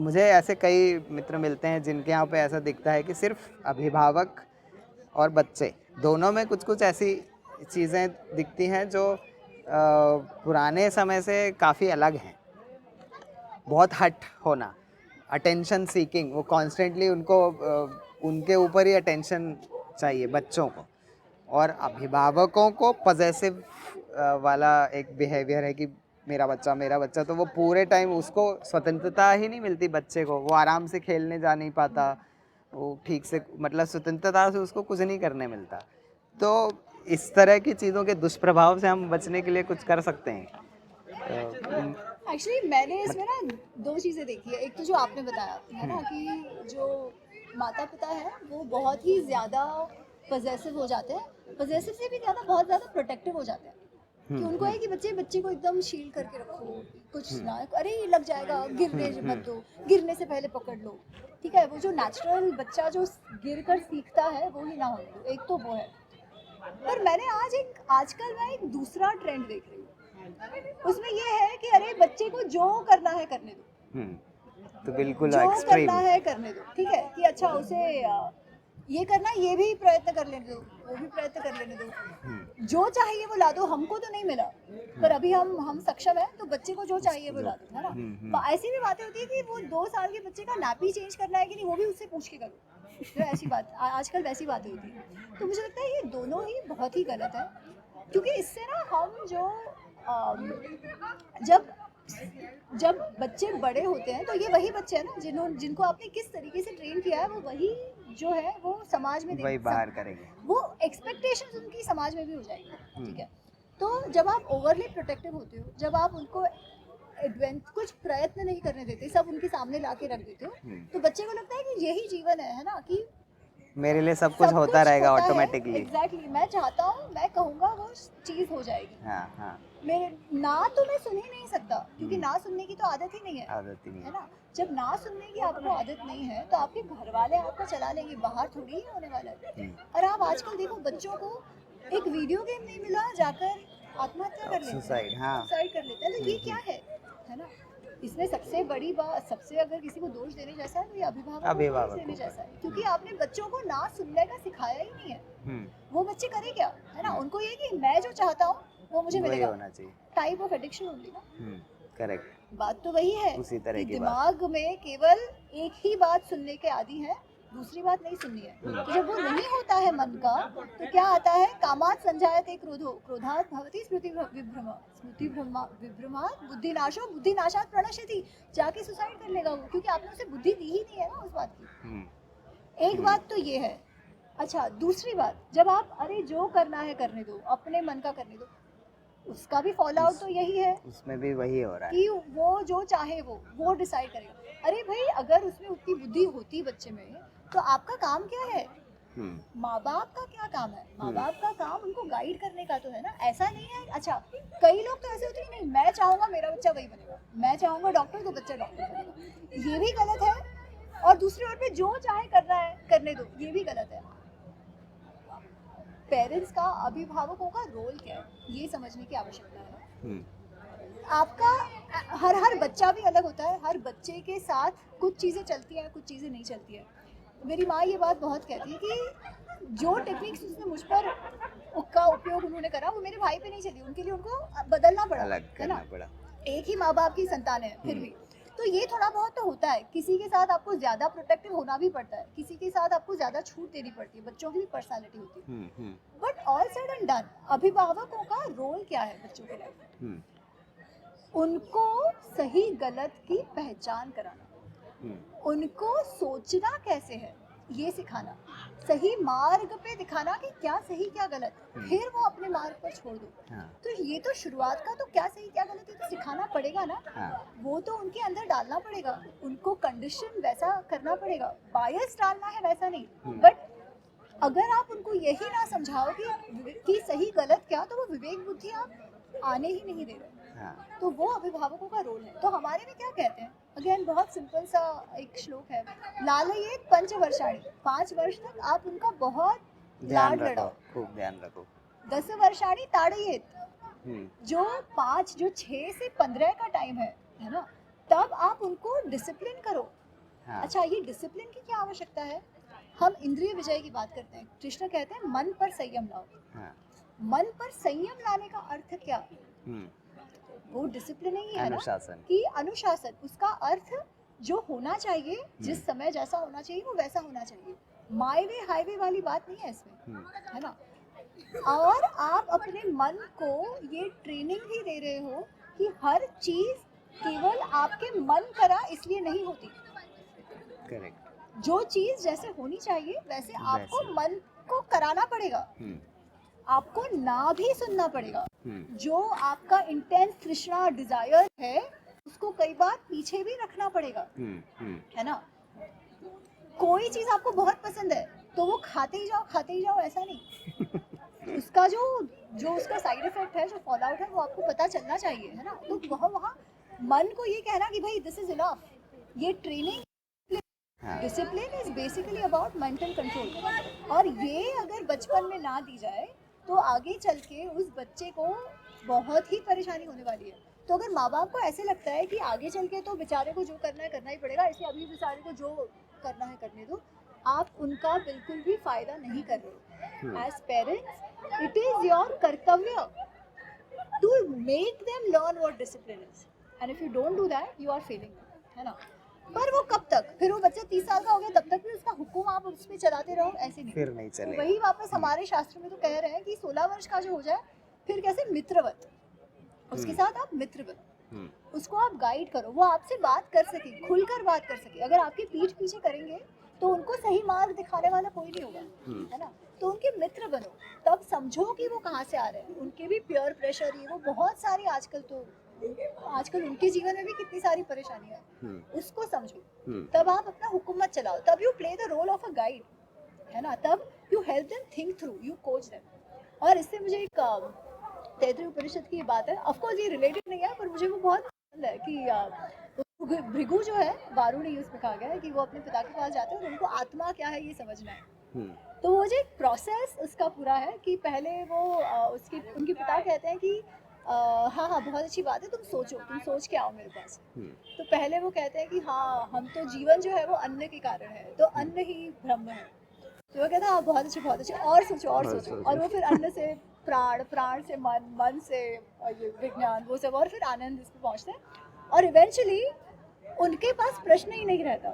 मुझे ऐसे कई मित्र मिलते हैं जिनके यहाँ पे ऐसा दिखता है कि सिर्फ अभिभावक और बच्चे दोनों में कुछ कुछ ऐसी चीज़ें दिखती हैं जो पुराने समय से काफ़ी अलग हैं। बहुत हट होना, अटेंशन सीकिंग, वो कॉन्स्टेंटली उनको उनके ऊपर ही अटेंशन चाहिए बच्चों को, और अभिभावकों को पजेसिव वाला एक बिहेवियर है कि मेरा बच्चा, तो वो पूरे टाइम उसको स्वतंत्रता ही नहीं मिलती बच्चे को, वो आराम से खेलने जा नहीं पाता, वो ठीक से मतलब स्वतंत्रता से उसको कुछ नहीं करने मिलता। तो इस तरह की चीज़ों के दुष्प्रभाव से हम बचने के लिए कुछ कर सकते हैं। एक्चुअली मैंने इसमें ना दो चीज़ें देखी है। एक तो जो आपने बताया है ना कि जो माता पिता है वो बहुत ही ज़्यादा पजेसिव हो जाते हैं, पजेसिव से भी ज़्यादा बहुत ज़्यादा प्रोटेक्टिव हो जाते हैं कि उनको है कि बच्चे को एकदम शील्ड करके रखो, कुछ ना, अरे ये लग जाएगा, गिरने मत दो, गिरने से पहले पकड़ लो, ठीक है। वो जो नेचुरल बच्चा जो गिर कर सीखता है वो ही ना होने दो, एक तो वो है। पर मैंने आजकल मैं एक दूसरा ट्रेंड देख रही हूँ, उसमें ये है कि अरे बच्चे को जो करना है करने दो, तो बिल्कुल जो एक्सट्रीम करना है करने दो, ठीक है कि अच्छा उसे ये करना है, ये भी प्रयत्न कर लेने दो, वो भी प्रयत्न कर लेने दो, जो चाहिए वो ला दो। हमको तो नहीं मिला, पर अभी हम सक्षम है, तो बच्चे को जो चाहिए वो ला दो, है ना। ऐसी भी बातें होती है कि वो 2 साल के बच्चे का नैपी चेंज करना है कि नहीं, वो भी उससे पूछ के करो। तो ऐसी बात आजकल वैसी बातें होती है। तो मुझे लगता है ये दोनों ही बहुत ही गलत है, क्योंकि इससे ना हम जो जब बच्चे बड़े होते हैं तो ये वही बच्चे हैं ना जिनको आपने किस तरीके से ट्रेन किया है, वो वही जो है वो समाज में वही बाहर करेंगे, वो एक्सपेक्टेशंस उनकी समाज में भी हो जाएगी, ठीक है। तो जब आप ओवरली प्रोटेक्टिव होते हो, जब आप उनको कुछ प्रयत्न नहीं करने देते, सब उनके सामने ला के रख देते हो, तो बच्चे को लगता है कि यही जीवन है ना, कि मेरे लिए सब कुछ होता रहेगा ऑटोमेटिकली। एग्जैक्टली, मैं चाहता हूँ, मैं कहूँगा वो चीज़ हो जाएगी। हाँ। मेरे ना तो मैं सुन ही नहीं सकता, क्योंकि ना सुनने की तो आदत ही नहीं है ना। जब ना सुनने की आपको आदत नहीं है तो आपके घर वाले आपको चला लेंगे, बाहर थोड़ी ही होने वाला है। और आप आजकल देखो बच्चों को एक वीडियो गेम नहीं मिला, जाकर आत्महत्या कर लेते हैं, सुसाइड कर लेते हैं। तो ये क्या है ना। इसमें सबसे बड़ी बात, सबसे अगर किसी को दोष देने जैसा है तो ये अभिभावक देने जैसा है, क्योंकि आपने बच्चों को ना सुनने का सिखाया ही नहीं है। वो बच्चे करें क्या, है ना। उनको ये कि मैं जो चाहता हूँ वो मुझे मिलेगा, होना चाहिए, टाइप ऑफ एडिक्शन ओनली ना। करेक्ट, बात तो वही है उसी तरह कि की दिमाग में केवल एक ही बात सुनने के आदी है, दूसरी बात नहीं सुननी है। तो जब वो नहीं होता है मन का, तो क्या आता है, कामात् संजायते क्रोधो, क्रोधात् भवति विभ्रमात् बुद्धिनाशात् प्रणश्यति। जाके सुसाइड कर लेगा वो, क्योंकि आपने उसे बुद्धि दी ही नहीं है ना उस बात की। एक बात तो ये है। अच्छा, दूसरी बात, जब आप अरे जो करना है करने दो, अपने मन का करने दो, उसका भी फॉल आउट तो यही है, उसमें भी वही हो रहा है कि वो जो चाहे वो डिसाइड करेगा। अरे भाई, अगर उसमें उतनी बुद्धि होती बच्चे में, तो आपका काम क्या है, माँ बाप का क्या काम है। माँ बाप का काम उनको गाइड करने का तो है ना, ऐसा नहीं है। अच्छा, कई लोग तो ऐसे होते हैं, नहीं मैं चाहूंगा मेरा बच्चा वही बनेगा, मैं चाहूंगा डॉक्टर तो बच्चा डॉक्टर बनेगा, ये भी गलत है। और दूसरी ओर पे जो चाहे करना है करने दो, ये भी गलत है। पेरेंट्स का, अभिभावकों का रोल क्या है, ये समझने की आवश्यकता है। आपका हर बच्चा भी अलग होता है, हर बच्चे के साथ कुछ चीज़ें चलती हैं, कुछ चीज़ें नहीं चलती हैं। मेरी माँ ये बात बहुत कहती है कि जो टेक्निक्स उसने मुझ पर का उपयोग उन्होंने करा, वो मेरे भाई पे नहीं चली, उनके लिए उनको बदलना पड़ा, है ना। एक ही माँ बाप की संतान है फिर भी, तो ये थोड़ा बहुत तो होता है। किसी के साथ आपको ज्यादा प्रोटेक्टिव होना भी पड़ता है, किसी के साथ आपको ज्यादा छूट देनी पड़ती है, बच्चों की भी पर्सनालिटी होती है। But all said and done, अभिभावकों का रोल क्या है बच्चों के लाइफ, उनको सही गलत की पहचान कराना, उनको सोचना कैसे है ये सिखाना, सही मार्ग पे दिखाना कि क्या सही क्या गलत, फिर वो अपने मार्ग पर छोड़ दो। तो ये तो शुरुआत का, तो क्या सही क्या गलत है तो सिखाना पड़ेगा ना। वो तो उनके अंदर डालना पड़ेगा, उनको कंडीशन वैसा करना पड़ेगा, बायस डालना है वैसा नहीं। बट अगर आप उनको यही ना समझाओ कि सही गलत क्या, तो वो विवेक बुद्धि आप आने ही नहीं दे रहे। तो वो अभिभावकों का रोल है। तो हमारे में क्या कहते हैं, अगेन बहुत सिंपल सा एक श्लोक है, लालयेत पंचवर्षाणि, 5 वर्ष तक आप उनका बहुत लाड लड़ाओ, खूब ध्यान रखो। 10 वर्षाणि ताड़येत, जो 6 से 15 का टाइम है ना, तब आप उनको डिसिप्लिन करो, हाँ। अच्छा, ये डिसिप्लिन की क्या आवश्यकता है? हम इंद्रिय विजय की बात करते हैं, कृष्ण कहते हैं मन पर संयम लाओ। हाँ। मन पर संयम लाने का अर्थ क्या? हम्म, वो डिसिप्लिन ही है ना, अनुशासन। कि अनुशासन, उसका अर्थ जो होना चाहिए, जिस समय जैसा होना चाहिए वो वैसा होना चाहिए। माई वे हाईवे वाली बात नहीं है इसमें, है ना। और आप अपने मन को ये ट्रेनिंग भी दे रहे हो कि हर चीज केवल आपके मन करा इसलिए नहीं होती। करेक्ट। जो चीज जैसे होनी चाहिए वैसे आपको वैसे। मन को कराना पड़ेगा, आपको ना भी सुनना पड़ेगा। जो आपका इंटेंस तृष्णा डिजायर है उसको कई बार पीछे भी रखना पड़ेगा, है ना। कोई चीज आपको बहुत पसंद है तो वो खाते ही जाओ ऐसा नहीं। उसका जो जो उसका साइड इफेक्ट है, जो फॉल आउट है, वो आपको पता चलना चाहिए, है ना। तो वहाँ मन को ये कहना कि भाई दिस इज इनफ, ये training. Discipline is basically about mental control. और ये अगर बचपन में ना दी जाए तो आगे चल के उस बच्चे को बहुत ही परेशानी होने वाली है। तो अगर माँ बाप को ऐसे लगता है कि आगे चल के तो बेचारे को जो करना है करना ही पड़ेगा, इसलिए अभी बेचारे को जो करना है करने दो, आप उनका बिल्कुल भी फायदा नहीं कर रहे हो। As parents it is your कर्तव्य to make them learn what discipline is, and if you don't do that you are failing, है ना। पर वो कब तक, फिर वो बच्चा 30 साल का हो गया तब तक भी उसका हुक्म आप उस पे चलाते रहो, ऐसे नहीं, फिर नहीं चलेगा। वही वापस हमारे शास्त्र में तो कह रहे हैं कि 16 वर्ष का जो हो जाए फिर कैसे मित्रवत, उसके साथ आप मित्र बनो, उसको आप गाइड करो, वो आपसे बात कर सके, खुलकर बात कर सके। अगर आपकी पीठ पीछे करेंगे तो उनको सही मार्ग दिखाने वाला कोई नहीं होगा, है ना। तो उनके मित्र बनो, तब समझो कि वो कहाँ से आ रहे हैं। उनके भी पीयर प्रेशर, ये वो बहुत सारी आजकल उनके जीवन में भी कितनी सारी परेशानियां हैं, उसको समझो। तब आप अपना हुकूमत चलाओ, तब you play the role of a guide, है ना। तब you help them think through, you coach them. और इससे मुझे एक तैतृय उपनिषद की बात है, ऑफ कोर्स ये रिलेटेड नहीं है पर मुझे वो बहुत पसंद है कि भृगु जो है, वारुणी उसमें कहा गया है कि वो अपने पिता के पास जाते हैं और उनको आत्मा क्या है ये समझना है। तो वो जो एक प्रोसेस उसका पूरा है कि पहले वो उनके पिता कहते हैं कि हाँ हाँ बहुत अच्छी बात है, तुम सोच के आओ मेरे पास। तो पहले वो कहते हैं कि हाँ, हम तो जीवन जो है वो अन्न के कारण है, तो अन्न ही ब्रह्म है। तो वो कहता है हाँ बहुत अच्छे, और सोचो। और वो फिर अन्न से प्राण, प्राण से मन, मन से ये विज्ञान, वो सब, और फिर आनंद इस पे पहुंचते हैं। और इवेंचुअली उनके पास प्रश्न ही नहीं रहता,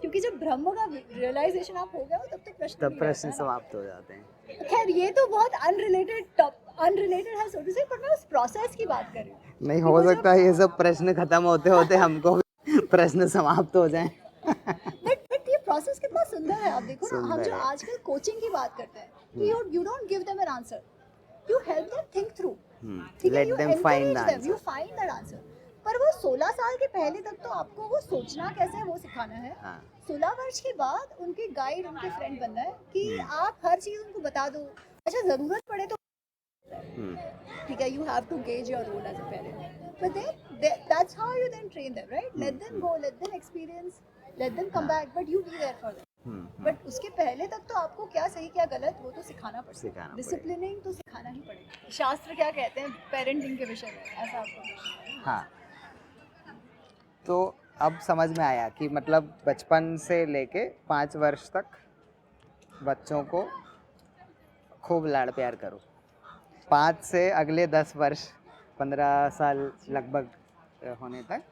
क्योंकि जब ब्रह्म का रियलाइजेशन आप हो गया हो तब तो प्रश्न समाप्त हो जाते हैं। खैर ये तो बहुत अनरिलेटेड है सो टू से, पर मैं उस प्रोसेस की बात कर रही हूँ। नहीं हो सकता ये सब प्रश्न खत्म होते होते हमको भी प्रश्न समाप्त हो जाएं। बट ये प्रोसेस कितना सुंदर है। आप देखो ना, हम जो आजकल कोचिंग की बात करते हैं कि you don't give them an answer, you help them think through, ठीक है, you encourage them, you find that answer. पर वो 16 साल के पहले तक तो आपको वो सोचना कैसे है वो सिखाना है। 16 वर्ष के बाद उनके गाइड, उनके फ्रेंड बनना है कि आप हर चीज उनको बता दो। अच्छा, जरूरत पड़े तो ठीक है, you have to gauge your role as a parent, but then that's how you then train them, right? Let them go, let them experience, let them come back, but you be there for them. But उसके पहले तक तो आपको क्या सही क्या गलत वो तो सिखाना पड़ेगा, डिसिप्लिनिंग तो सिखाना ही पड़ेगा। शास्त्र क्या कहते हैं पेरेंटिंग के विषय में, ऐसा आपको? हाँ, तो अब समझ में आया कि मतलब बचपन से लेके 5 वर्ष तक बच्चों को खूब लाड़ प्यार करो, 5 से अगले 10 वर्ष 15 साल लगभग होने तक,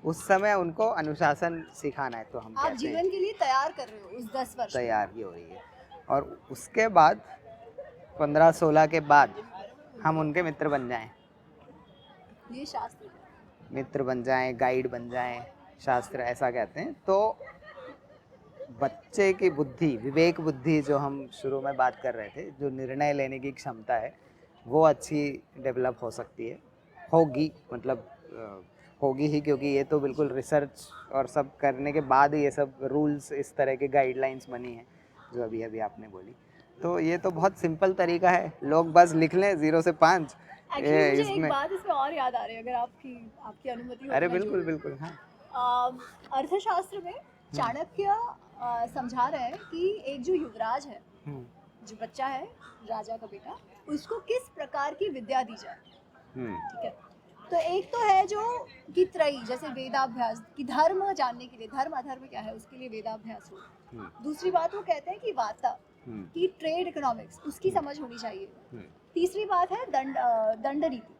उस समय उनको अनुशासन सिखाना है। तो हम आप जीवन के लिए तैयार कर रहे हो उस 10 वर्ष, तैयार ही हो रही है। और उसके बाद 15-16 के बाद हम उनके मित्र बन जाएं, ये शास्त्र मित्र बन जाएं, गाइड बन जाएं, शास्त्र ऐसा कहते हैं। तो बच्चे की बुद्धि, विवेक बुद्धि जो हम शुरू में बात कर रहे थे, जो निर्णय लेने की क्षमता है, वो अच्छी डेवलप हो सकती है, होगी, मतलब होगी ही, क्योंकि ये तो बिल्कुल रिसर्च और सब करने के बाद ये सब रूल्स, इस तरह के गाइडलाइंस बनी हैं जो अभी अभी आपने बोली। तो ये तो बहुत सिंपल तरीका है, लोग बस लिख लें 0 से 5। मुझे एक बात इसमें और याद आ रही है, अगर आपकी अनुमति हो। अरे बिल्कुल बिल्कुल, हाँ। अर्थशास्त्र में चाणक्य समझा रहे हैं कि एक जो युवराज है, जो बच्चा है, राजा का बेटा, उसको किस प्रकार की विद्या दी जाए, ठीक है। तो एक तो है जो कि त्रयी, जैसे वेदाभ्यास, कि धर्म जानने के लिए, धर्म अधर्म क्या है उसके लिए वेदाभ्यास हो। दूसरी बात वो कहते हैं कि वार्ता, कि ट्रेड इकोनॉमिक्स उसकी समझ होनी चाहिए। तीसरी बात है दंड नीति,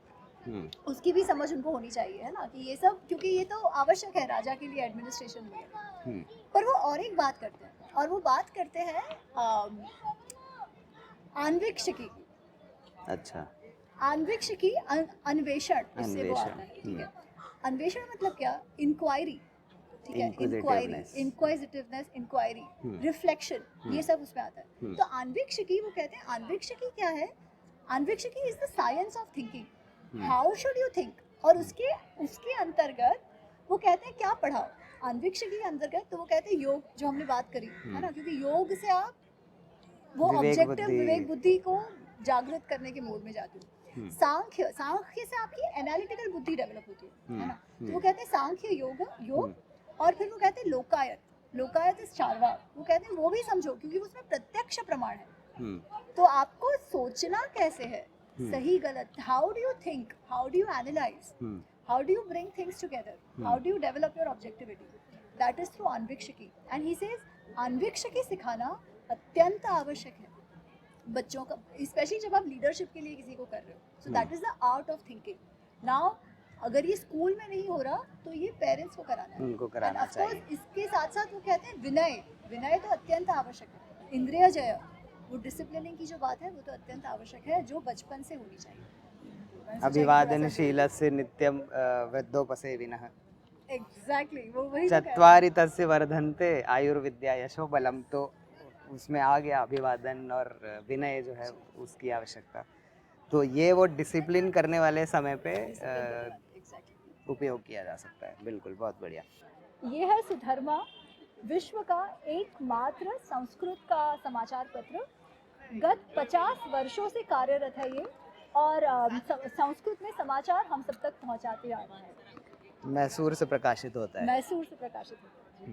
उसकी भी समझ उनको होनी चाहिए, है ना, कि ये सब, क्योंकि ये तो आवश्यक है राजा के लिए एडमिनिस्ट्रेशन में। पर वो और एक बात करते हैं, और वो बात करते हैं आन्वीक्षिकी की। अच्छा, आन्वीक्षिकी अन्वेषण, इससे वो आता है, ठीक है। अन्वेषण मतलब क्या? इंक्वायरी, ठीक है, इंक्वायरी, इंक्वाइजिटिवनेस, इंक्वायरी, रिफ्लेक्शन, ये सब उसमें आता है। तो आन्वीक्षिकी, वो कहते हैं आन्वीक्षिकी क्या है? आन्वीक्षिकी is the science of thinking, how should you think. और उसके उसके अंतर्गत वो कहते हैं क्या पढ़ाओ आन्वीक्षिकी के अंतर्गत, तो वो कहते हैं योग, जो हमने बात करी है ना, क्योंकि योग से आप वो ऑब्जेक्टिव विवेक बुद्धि को जागृत करने के मोड में जाते हो। सांख्य, सांख्य से आपकी एनालिटिकल बुद्धि डेवलप होती है ना। तो वो कहते हैं सांख्य योग। और फिर वो कहते हैं लोकायत, लोकायत इज चारवाक, वो कहते हैं वो भी समझो, क्योंकि उसमें प्रत्यक्ष प्रमाण है। तो आपको सोचना कैसे है, सही गलत, how do you think, how do you analyse, how do you bring things together, how do you develop your objectivity, that is through अन्वीक्षिकी। एंड ही सेज अन्वीक्षिकी सिखाना अत्यंत आवश्यक है बच्चों का, स्पेशली जब आप लीडरशिप के लिए किसी को कर रहे हो। So that is the art of thinking. Now अगर ये स्कूल में नहीं हो रहा तो ये पेरेंट्स को कराना है, उनको कराना And of चाहिए। course, इसके साथ साथ वो कहते हैं विनय, विनय तो अत्यंत आवश्यक है। इंद्रिय जय, वो डिसिप्लिनिंग की जो बात है वो तो अत्यंत आवश्यक है, जो बचपन से होनी चाहिए। अभिवादनशीलस्य नित्यं वृद्धोपसेविनः एग्जैक्टली, वो वही तो कह रहे हैं। चत्वारि तस्य वर्धन्ते आयुर्विद्या यशो बलम। तो उसमें आ गया अभिवादन और विनय जो है उसकी आवश्यकता। तो ये वो डिसिप्लिन करने वाले समय पे Exactly. उपयोग किया जा सकता है। बिल्कुल, बहुत बढ़िया। ये है सुधर्मा, विश्व का एकमात्र संस्कृत का समाचार पत्र। गत 50 वर्षों से कार्यरत है ये, और संस्कृत में समाचार हम सब तक पहुंचाते आ रहा है। मैसूर से प्रकाशित होता है। मैसूर से प्रकाशित होता है।